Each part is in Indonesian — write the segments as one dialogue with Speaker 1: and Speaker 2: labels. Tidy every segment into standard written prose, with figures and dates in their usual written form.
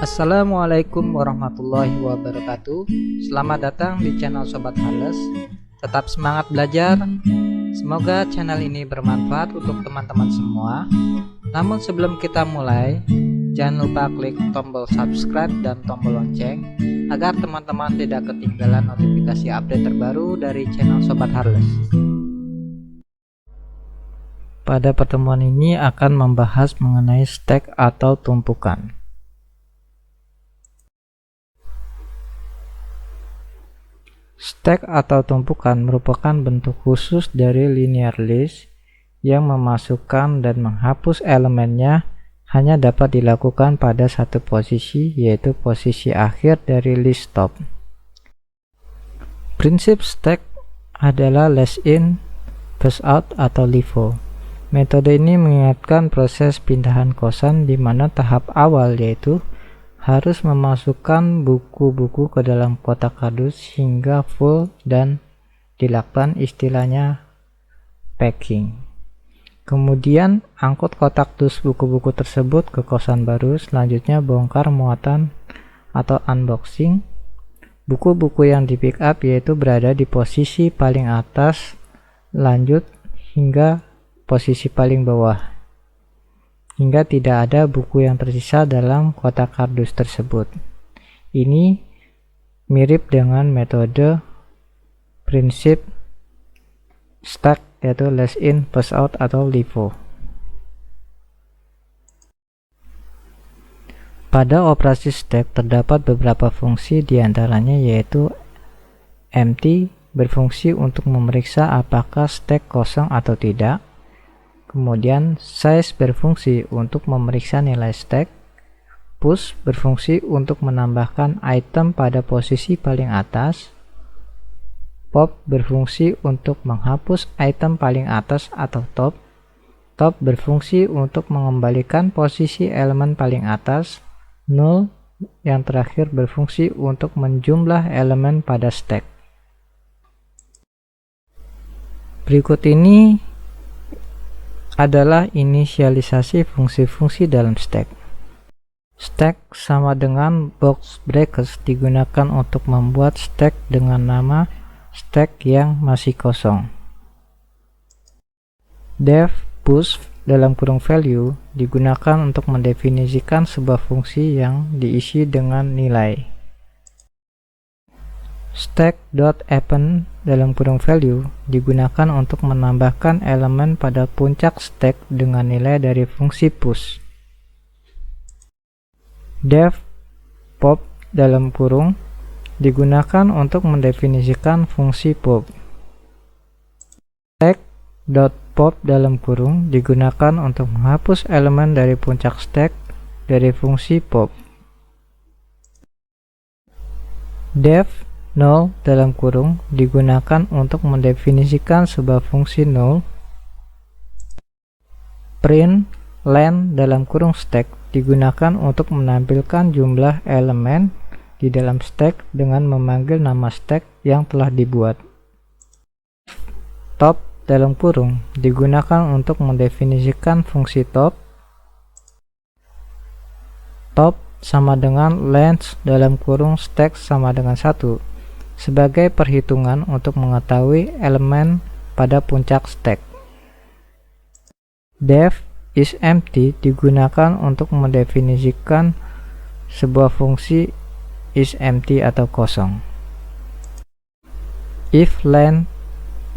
Speaker 1: Assalamualaikum warahmatullahi wabarakatuh. Selamat datang di channel Sobat Hales. Tetap semangat belajar. Semoga channel ini bermanfaat untuk teman-teman semua. Namun sebelum kita mulai, jangan lupa klik tombol subscribe dan tombol lonceng agar teman-teman tidak ketinggalan notifikasi update terbaru dari channel Sobat Hales. Pada pertemuan ini akan membahas mengenai stack atau tumpukan. Stack atau tumpukan merupakan bentuk khusus dari linear list yang memasukkan dan menghapus elemennya hanya dapat dilakukan pada satu posisi, yaitu posisi akhir dari list top. Prinsip stack adalah last in, first out atau LIFO. Metode ini mengingatkan proses pindahan kosan di mana tahap awal yaitu harus memasukkan buku-buku ke dalam kotak kardus hingga full dan dilakukan istilahnya packing. Kemudian angkut kotak dus buku-buku tersebut ke kosan baru. Selanjutnya bongkar muatan atau unboxing. Buku-buku yang di pick up yaitu berada di posisi paling atas, lanjut hingga posisi paling bawah, hingga tidak ada buku yang tersisa dalam kotak kardus tersebut. Ini mirip dengan metode prinsip stack yaitu last in, first out atau LIFO. Pada operasi stack terdapat beberapa fungsi, diantaranya yaitu empty berfungsi untuk memeriksa apakah stack kosong atau tidak. Kemudian size berfungsi untuk memeriksa nilai stack. Push berfungsi untuk menambahkan item pada posisi paling atas. Pop berfungsi untuk menghapus item paling atas atau top. Top berfungsi untuk mengembalikan posisi elemen paling atas. Null yang terakhir berfungsi untuk menjumlah elemen pada stack. Berikut ini adalah inisialisasi fungsi-fungsi dalam stack. Stack sama dengan box brackets digunakan untuk membuat stack dengan nama stack yang masih kosong. Def push dalam kurung value digunakan untuk mendefinisikan sebuah fungsi yang diisi dengan nilai. Stack.append dalam kurung value digunakan untuk menambahkan elemen pada puncak stack dengan nilai dari fungsi push. Def pop dalam kurung digunakan untuk mendefinisikan fungsi pop. Stack.pop dalam kurung digunakan untuk menghapus elemen dari puncak stack dari fungsi pop. Def null dalam kurung digunakan untuk mendefinisikan sebuah fungsi null. Print len dalam kurung stack digunakan untuk menampilkan jumlah elemen di dalam stack dengan memanggil nama stack yang telah dibuat. Top dalam kurung digunakan untuk mendefinisikan fungsi top. Top sama dengan length dalam kurung stack sama dengan 1 sebagai perhitungan untuk mengetahui elemen pada puncak stack. Def is empty digunakan untuk mendefinisikan sebuah fungsi is empty atau kosong. If length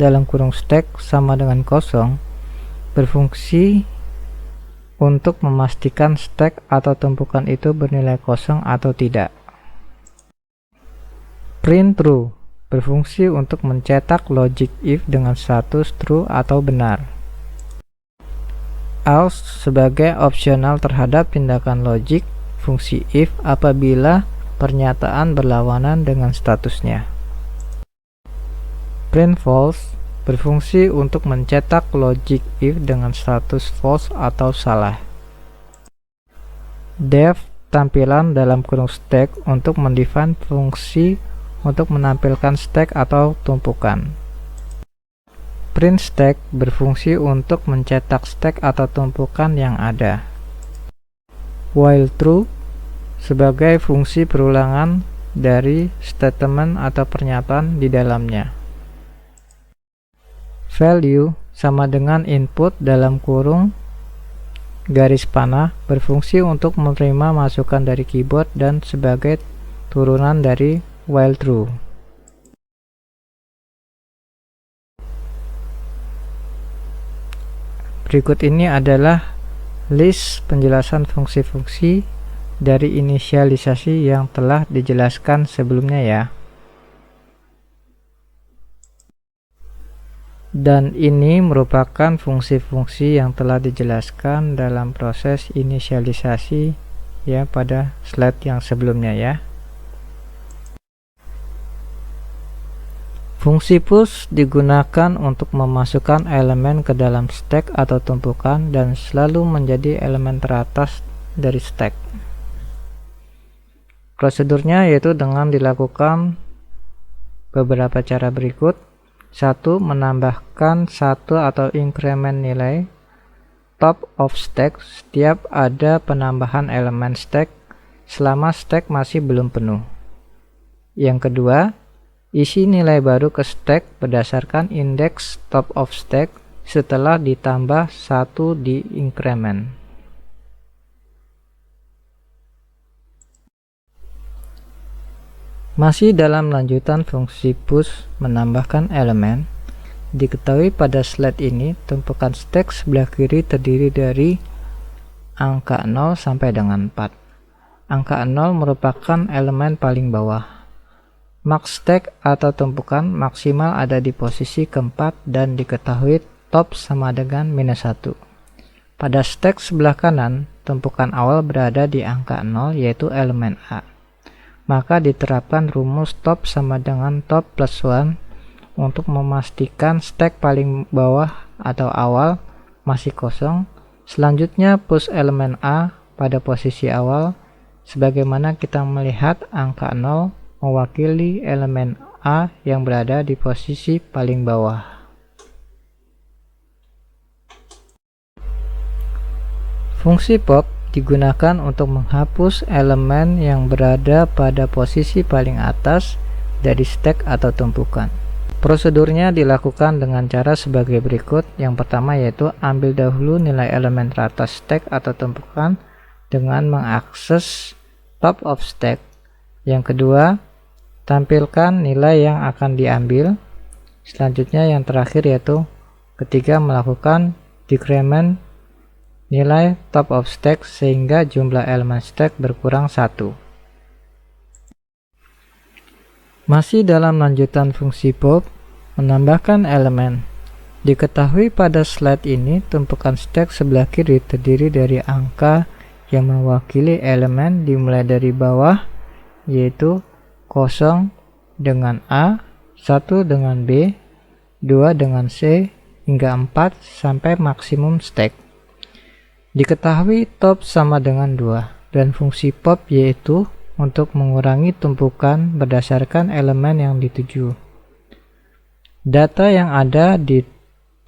Speaker 1: dalam kurung stack sama dengan kosong berfungsi untuk memastikan stack atau tumpukan itu bernilai kosong atau tidak. Print true berfungsi untuk mencetak logic if dengan status true atau benar. Else sebagai opsional terhadap tindakan logik fungsi if apabila pernyataan berlawanan dengan statusnya. Print false berfungsi untuk mencetak logic if dengan status false atau salah. Def tampilan dalam kurung stack untuk mendefine fungsi untuk menampilkan stack atau tumpukan. Print stack berfungsi untuk mencetak stack atau tumpukan yang ada. While true sebagai fungsi perulangan dari statement atau pernyataan di dalamnya. Value sama dengan input dalam kurung garis panah berfungsi untuk menerima masukan dari keyboard dan sebagai turunan dari while true. Berikut ini adalah list penjelasan fungsi-fungsi dari inisialisasi yang telah dijelaskan sebelumnya ya. Dan ini merupakan fungsi-fungsi yang telah dijelaskan dalam proses inisialisasi ya pada slide yang sebelumnya ya. Fungsi push digunakan untuk memasukkan elemen ke dalam stack atau tumpukan dan selalu menjadi elemen teratas dari stack. Prosedurnya yaitu dengan dilakukan beberapa cara berikut. 1. Menambahkan satu atau increment nilai top of stack setiap ada penambahan elemen stack selama stack masih belum penuh. Yang kedua, isi nilai baru ke stack berdasarkan indeks top of stack setelah ditambah satu di increment. Masih dalam lanjutan fungsi push menambahkan elemen, diketahui pada slide ini tumpukan stack sebelah kiri terdiri dari angka 0 sampai dengan 4. Angka 0 merupakan elemen paling bawah. Max stack atau tumpukan maksimal ada di posisi keempat dan diketahui top sama dengan -1. Pada stack sebelah kanan, tumpukan awal berada di angka 0 yaitu elemen A. Maka diterapkan rumus top sama dengan top plus 1 untuk memastikan stack paling bawah atau awal masih kosong. Selanjutnya push elemen A pada posisi awal, sebagaimana kita melihat angka 0 mewakili elemen A yang berada di posisi paling bawah. Fungsi pop digunakan untuk menghapus elemen yang berada pada posisi paling atas dari stack atau tumpukan. Prosedurnya dilakukan dengan cara sebagai berikut. Yang pertama yaitu ambil dahulu nilai elemen teratas stack atau tumpukan dengan mengakses top of stack. Yang kedua, tampilkan nilai yang akan diambil. Selanjutnya yang terakhir yaitu ketiga, melakukan decrement nilai top of stack sehingga jumlah elemen stack berkurang 1. Masih dalam lanjutan fungsi pop menambahkan elemen. Diketahui pada slide ini tumpukan stack sebelah kiri terdiri dari angka yang mewakili elemen dimulai dari bawah yaitu 0 dengan A, 1 dengan B, 2 dengan C hingga 4 sampai maksimum stack. Diketahui top sama dengan 2 dan fungsi pop yaitu untuk mengurangi tumpukan berdasarkan elemen yang dituju. Data yang ada di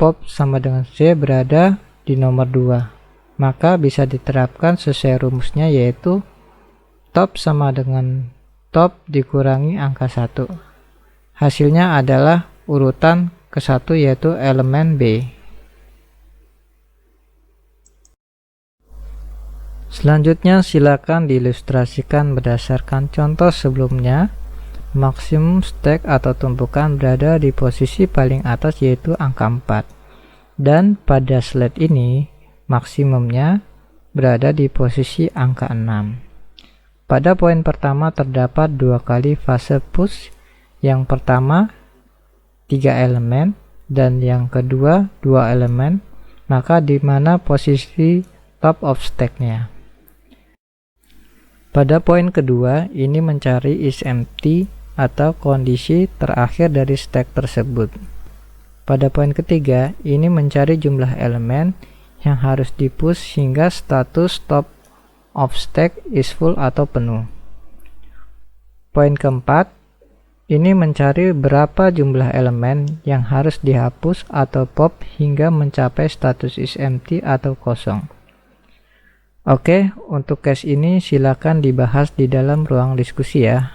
Speaker 1: pop sama dengan C berada di nomor 2, maka bisa diterapkan sesuai rumusnya yaitu top sama dengan top dikurangi angka 1. Hasilnya adalah urutan ke-1 yaitu elemen B. Selanjutnya silakan diilustrasikan berdasarkan contoh sebelumnya. Maksimum stack atau tumpukan berada di posisi paling atas yaitu angka 4. Dan pada slide ini maksimumnya berada di posisi angka 6. Pada poin pertama terdapat 2 kali fase push. Yang pertama 3 elemen dan yang kedua 2 elemen, maka di mana posisi top of stack-nya. Pada poin kedua, ini mencari is empty atau kondisi terakhir dari stack tersebut. Pada poin ketiga, ini mencari jumlah elemen yang harus di-push hingga status top of stack is full atau penuh. Poin keempat, ini mencari berapa jumlah elemen yang harus dihapus atau pop hingga mencapai status is empty atau kosong. Oke, untuk case ini silakan dibahas di dalam ruang diskusi ya.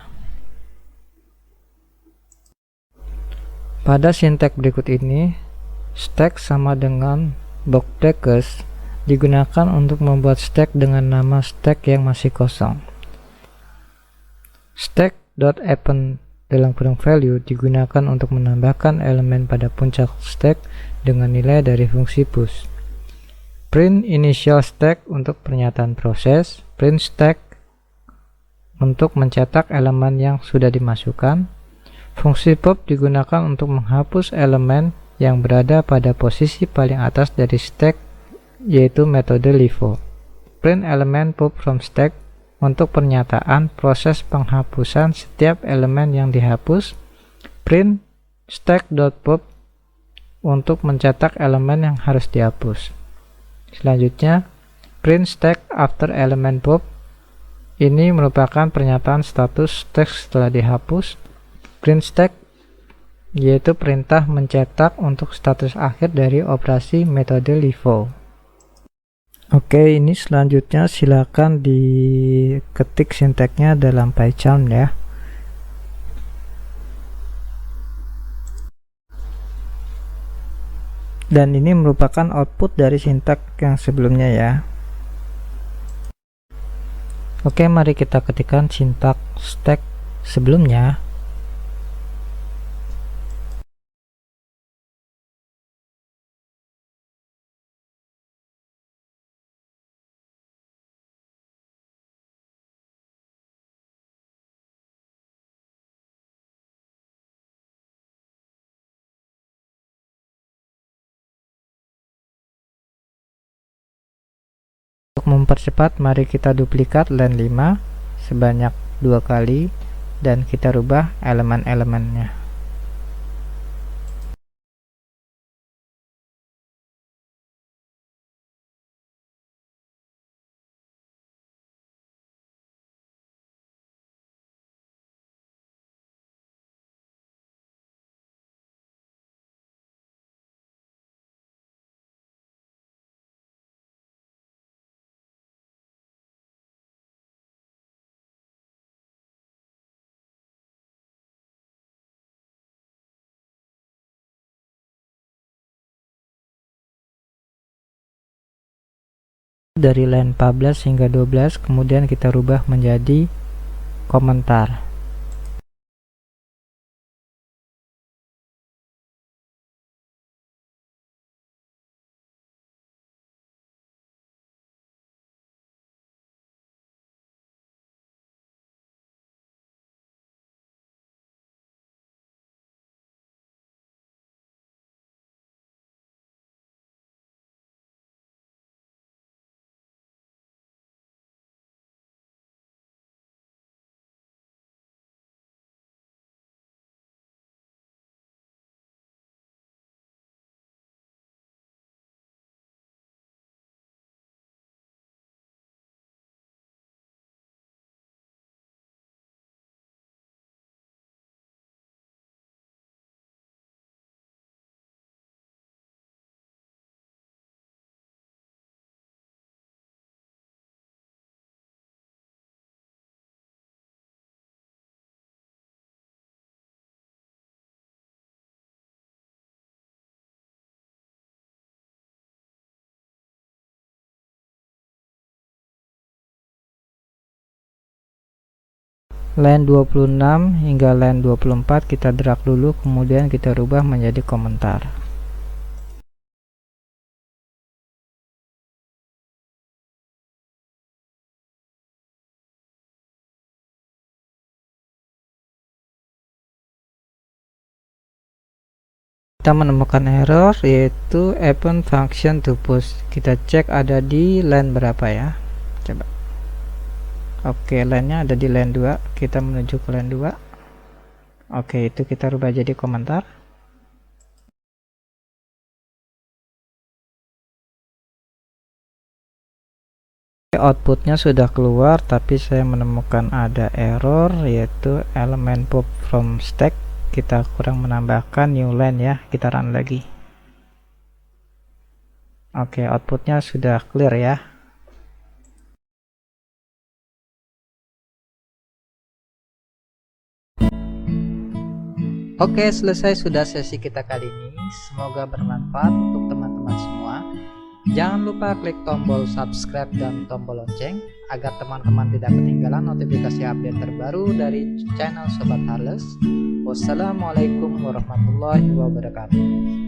Speaker 1: Pada sintek berikut ini, stack sama dengan box brackets digunakan untuk membuat stack dengan nama stack yang masih kosong. Stack.append dalam kurung value digunakan untuk menambahkan elemen pada puncak stack dengan nilai dari fungsi push. Print initial stack untuk pernyataan proses, print stack untuk mencetak elemen yang sudah dimasukkan. Fungsi pop digunakan untuk menghapus elemen yang berada pada posisi paling atas dari stack, yaitu metode LIFO. Print element pop from stack untuk pernyataan proses penghapusan setiap elemen yang dihapus. Print stack.pop untuk mencetak elemen yang harus dihapus. Selanjutnya, print stack after element pop. Ini merupakan pernyataan status stack setelah dihapus. Print stack yaitu perintah mencetak untuk status akhir dari operasi metode LIFO. Oke, ini selanjutnya silakan diketik sinteknya dalam Pycharm ya. Dan ini merupakan output dari sintak yang sebelumnya ya. Oke, mari kita ketikkan sintak stack sebelumnya. Untuk mempercepat, mari kita duplikat line 5 sebanyak 2 kali dan kita rubah elemen-elemennya. Dari line 14 hingga 12 kemudian kita rubah menjadi komentar. Line 26 hingga line 24 kita drag dulu, kemudian kita rubah menjadi komentar. Kita menemukan error yaitu append function to push. Kita cek ada di line berapa ya. Coba. Oke, line-nya ada di line 2. Kita menuju ke line 2. Oke, itu kita rubah jadi komentar. Outputnya sudah keluar, tapi saya menemukan ada error yaitu elemen pop from stack. Kita kurang menambahkan new line ya. Kita run lagi. Oke, outputnya sudah clear ya. Oke, selesai sudah sesi kita kali ini. Semoga bermanfaat untuk teman-teman semua. Jangan lupa klik tombol subscribe dan tombol lonceng agar teman-teman tidak ketinggalan notifikasi update terbaru dari channel Sobat Harles. Wassalamualaikum warahmatullahi wabarakatuh.